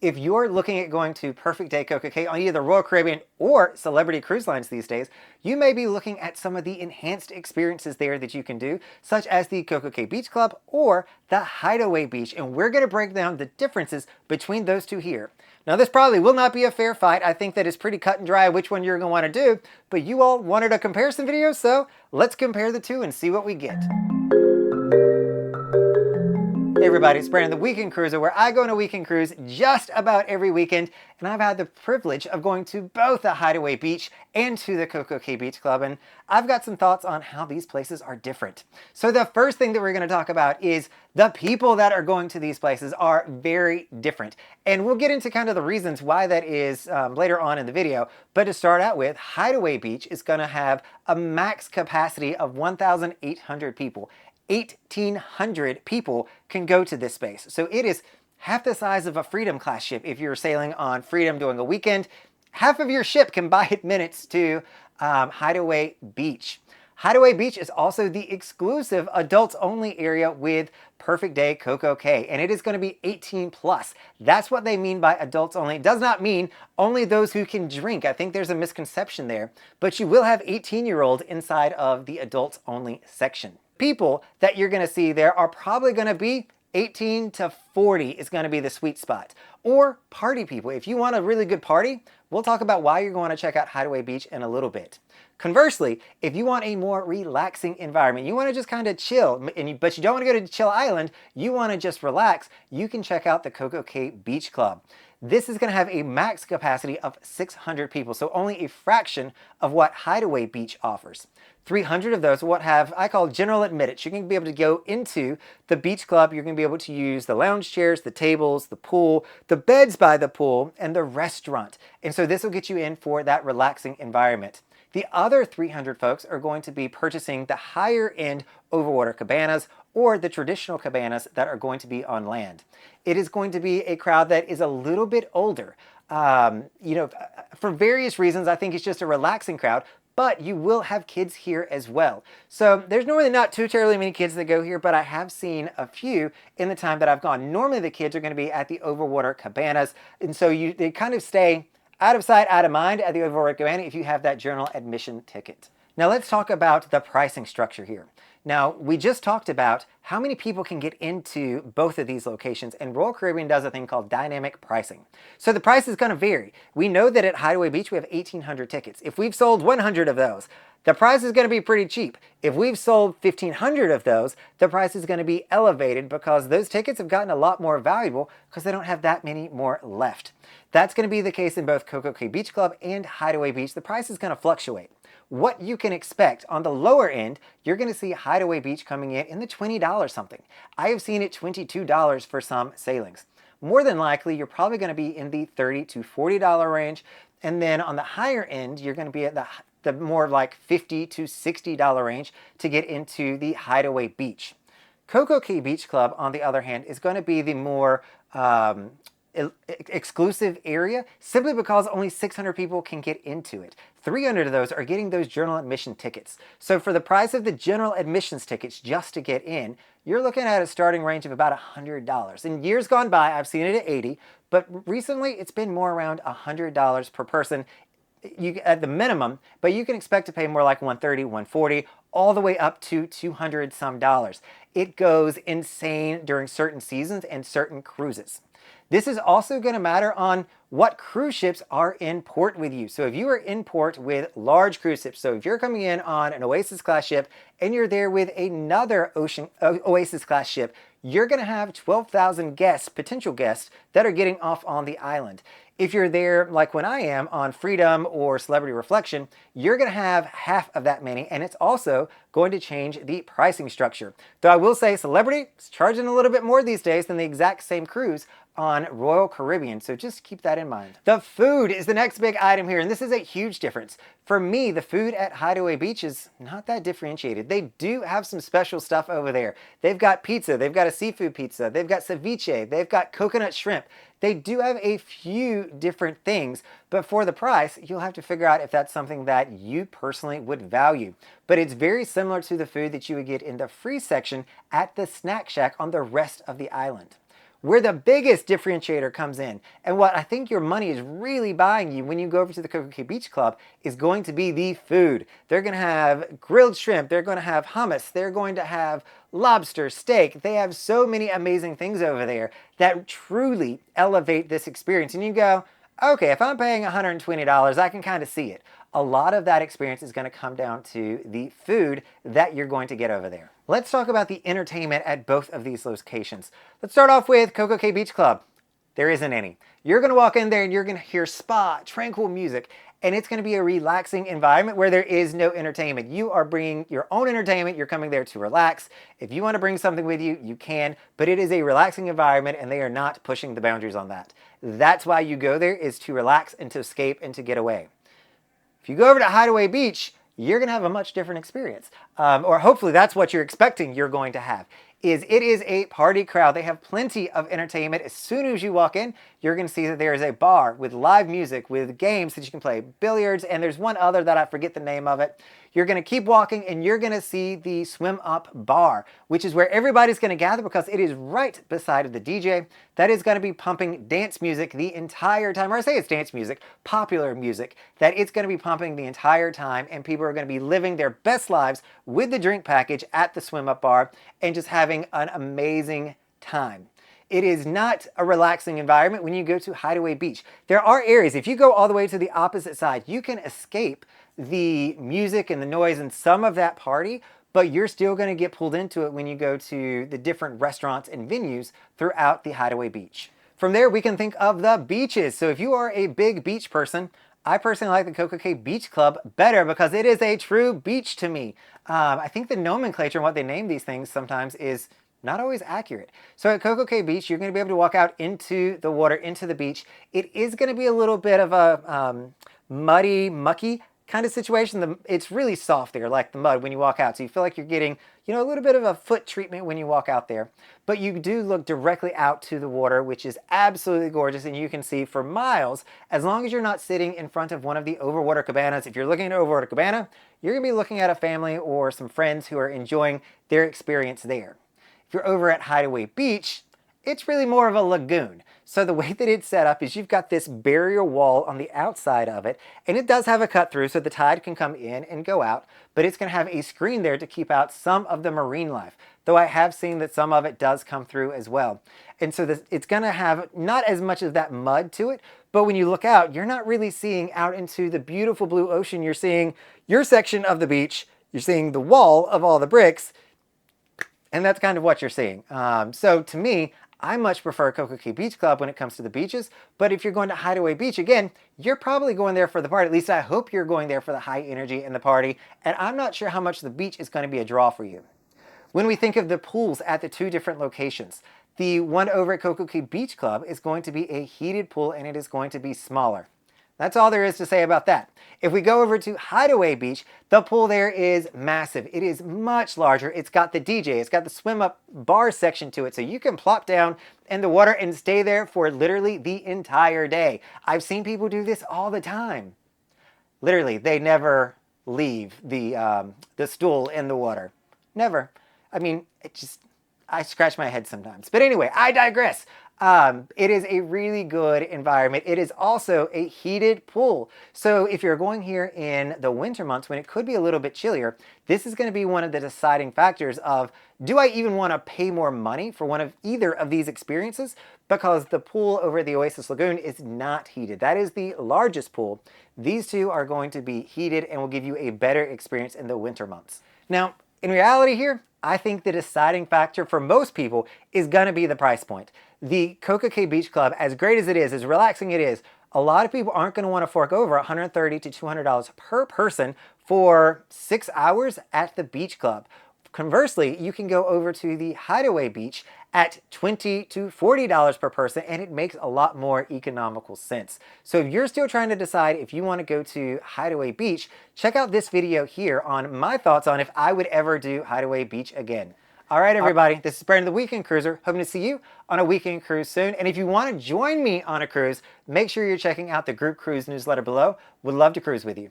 If you're looking at going to Perfect Day CocoCay on either Royal Caribbean or Celebrity Cruise Lines these days, you may be looking at some of the enhanced experiences there that you can do, such as the CocoCay Beach Club or the Hideaway Beach, and we're going to break down the differences between those two here. Now, this probably will not be a fair fight. I think that it's pretty cut and dry which one you're going to want to do, but you all wanted a comparison video, so let's compare the two and see what we get. Hey everybody, it's Brandon, the Weekend Cruiser, where I go on a weekend cruise just about every weekend, and I've had the privilege of going to both the Hideaway Beach and to the CocoCay Beach Club, and I've got some thoughts on how these places are different. So the first thing that we're going to talk about is the people that are going to these places are very different, and we'll get into kind of the reasons why that is later on in the video. But to start out with, Hideaway Beach is going to have a max capacity of 1,800 people. 1,800 people can go to this space. So it is half the size of a Freedom class ship. If you're sailing on Freedom doing a weekend, half of your ship can buy minutes to Hideaway Beach. Hideaway Beach is also the exclusive adults only area with Perfect Day CocoCay, and it is going to be 18 plus. That's what they mean by adults only. It does not mean only those who can drink. I think there's a misconception there, but you will have 18-year-olds inside of the adults only section. People that you're going to see there are probably going to be 18 to 40 is going to be the sweet spot. Or party people. If you want a really good party, we'll talk about why you're going to check out Hideaway Beach in a little bit. Conversely, if you want a more relaxing environment, you want to just kind of chill, but you don't want to go to Chill Island, you want to just relax, you can check out the CocoCay Beach Club. This is going to have a max capacity of 600 people, so only a fraction of what Hideaway Beach offers. 300 of those will have, I call general admittance. You're going to be able to go into the beach club. You're going to be able to use the lounge chairs, the tables, the pool, the beds by the pool, and the restaurant. And so this will get you in for that relaxing environment. The other 300 folks are going to be purchasing the higher end overwater cabanas or the traditional cabanas that are going to be on land. It is going to be a crowd that is a little bit older. For various reasons, I think it's just a relaxing crowd, but you will have kids here as well. So there's normally not too terribly many kids that go here, but I have seen a few in the time that I've gone. Normally the kids are going to be at the overwater cabanas, and so they kind of stay out of sight, out of mind at the overwater cabana if you have that general admission ticket. Now let's talk about the pricing structure here. Now, we just talked about how many people can get into both of these locations, and Royal Caribbean does a thing called dynamic pricing. So the price is going to vary. We know that at Hideaway Beach we have 1,800 tickets. If we've sold 100 of those, the price is going to be pretty cheap. If we've sold 1,500 of those, the price is going to be elevated because those tickets have gotten a lot more valuable because they don't have that many more left. That's going to be the case in both CocoCay Beach Club and Hideaway Beach. The price is going to fluctuate. What you can expect on the lower end, you're going to see Hideaway Beach coming in the $20 something. I have seen it $22 for some sailings. More than likely, you're probably going to be in the $30 to $40 range. And then on the higher end, you're going to be at the more like $50 to $60 range to get into the Hideaway Beach. CocoCay Beach Club, on the other hand, is going to be the more exclusive area simply because only 600 people can get into it. 300 of those are getting those general admission tickets. So for the price of the general admissions tickets just to get in, you're looking at a starting range of about $100. In years gone by, I've seen it at 80, but recently it's been more around $100 per person at the minimum, but you can expect to pay more like $130, $140, all the way up to $200 some dollars. It goes insane during certain seasons and certain cruises. This is also going to matter on what cruise ships are in port with you. So if you are in port with large cruise ships, so if you're coming in on an Oasis class ship and you're there with another Oasis class ship, you're going to have 12,000 guests, potential guests, that are getting off on the island. If you're there, like when I am, on Freedom or Celebrity Reflection, you're going to have half of that many, and it's also going to change the pricing structure. Though I will say Celebrity is charging a little bit more these days than the exact same cruise on Royal Caribbean, so just keep that in mind. The food is the next big item here, and this is a huge difference. For me, the food at Hideaway Beach is not that differentiated. They do have some special stuff over there. They've got pizza, they've got a seafood pizza, they've got ceviche, they've got coconut shrimp. They do have a few different things, but for the price, you'll have to figure out if that's something that you personally would value. But it's very similar to the food that you would get in the free section at the Snack Shack on the rest of the island. Where the biggest differentiator comes in, and what I think your money is really buying you when you go over to the CocoCay Beach Club, is going to be the food. They're going to have grilled shrimp, they're going to have hummus, they're going to have lobster, steak. They have so many amazing things over there that truly elevate this experience. And you go, okay, if I'm paying $120, I can kind of see it. A lot of that experience is going to come down to the food that you're going to get over there. Let's talk about the entertainment at both of these locations. Let's start off with CocoCay Beach Club. There isn't any. You're going to walk in there and you're going to hear spa, tranquil music, and it's going to be a relaxing environment where there is no entertainment. You are bringing your own entertainment. You're coming there to relax. If you want to bring something with you, you can, but it is a relaxing environment and they are not pushing the boundaries on that. That's why you go there, is to relax and to escape and to get away. If you go over to Hideaway Beach, you're going to have a much different experience. Or hopefully that's what you're expecting you're going to have. It is a party crowd. They have plenty of entertainment. As soon as you walk in, you're going to see that there is a bar with live music, with games that you can play, billiards, and there's one other that I forget the name of it. You're going to keep walking and you're going to see the swim up bar, which is where everybody's going to gather because it is right beside the DJ that is going to be pumping dance music the entire time. Or I say it's dance music, popular music, that it's going to be pumping the entire time, and people are going to be living their best lives with the drink package at the swim up bar and just having an amazing time. It is not a relaxing environment when you go to Hideaway Beach. There are areas, if you go all the way to the opposite side, you can escape the music and the noise and some of that party, but you're still going to get pulled into it when you go to the different restaurants and venues throughout the Hideaway Beach. From there, we can think of the beaches. So if you are a big beach person, I personally like the CocoCay Beach Club better because it is a true beach to me. I think the nomenclature and what they name these things sometimes is not always accurate. So at CocoCay Beach, you're going to be able to walk out into the water, into the beach. It is going to be a little bit of a muddy, mucky kind of situation. It's really soft there, like the mud when you walk out. So you feel like you're getting, a little bit of a foot treatment when you walk out there. But you do look directly out to the water, which is absolutely gorgeous. And you can see for miles, as long as you're not sitting in front of one of the overwater cabanas. If you're looking at an overwater cabana, you're going to be looking at a family or some friends who are enjoying their experience there. If you're over at Hideaway Beach, it's really more of a lagoon. So the way that it's set up is you've got this barrier wall on the outside of it, and it does have a cut through so the tide can come in and go out, but it's going to have a screen there to keep out some of the marine life, though I have seen that some of it does come through as well. And so it's going to have not as much of that mud to it, but when you look out, you're not really seeing out into the beautiful blue ocean. You're seeing your section of the beach, you're seeing the wall of all the bricks, and that's kind of what you're seeing. So to me, I much prefer CocoCay Beach Club when it comes to the beaches, but if you're going to Hideaway Beach, again, you're probably going there for the party. At least I hope you're going there for the high energy and the party, and I'm not sure how much the beach is going to be a draw for you. When we think of the pools at the two different locations, the one over at CocoCay Beach Club is going to be a heated pool, and it is going to be smaller. That's all there is to say about that. If we go over to Hideaway Beach, the pool there is massive. It is much larger. It's got the DJ, it's got the swim up bar section to it, so you can plop down in the water and stay there for literally the entire day. I've seen people do this all the time. Literally, they never leave the stool in the water. Never. I mean, I scratch my head sometimes. But anyway, I digress. It is a really good environment. It is also a heated pool. So if you're going here in the winter months when it could be a little bit chillier, this is going to be one of the deciding factors of, do I even want to pay more money for one of either of these experiences? Because the pool over at the Oasis Lagoon is not heated. That is the largest pool. These two are going to be heated and will give you a better experience in the winter months. Now, in reality here, I think the deciding factor for most people is going to be the price point. The CocoCay Beach Club, as great as it is, as relaxing it is, a lot of people aren't going to want to fork over $130 to $200 per person for 6 hours at the beach club. Conversely, you can go over to the Hideaway Beach at $20 to $40 per person, and it makes a lot more economical sense. So if you're still trying to decide if you want to go to Hideaway Beach, check out this video here on my thoughts on if I would ever do Hideaway Beach again. All right, everybody, this is Brandon the Weekend Cruiser. Hoping to see you on a weekend cruise soon. And if you want to join me on a cruise, make sure you're checking out the group cruise newsletter below. Would love to cruise with you.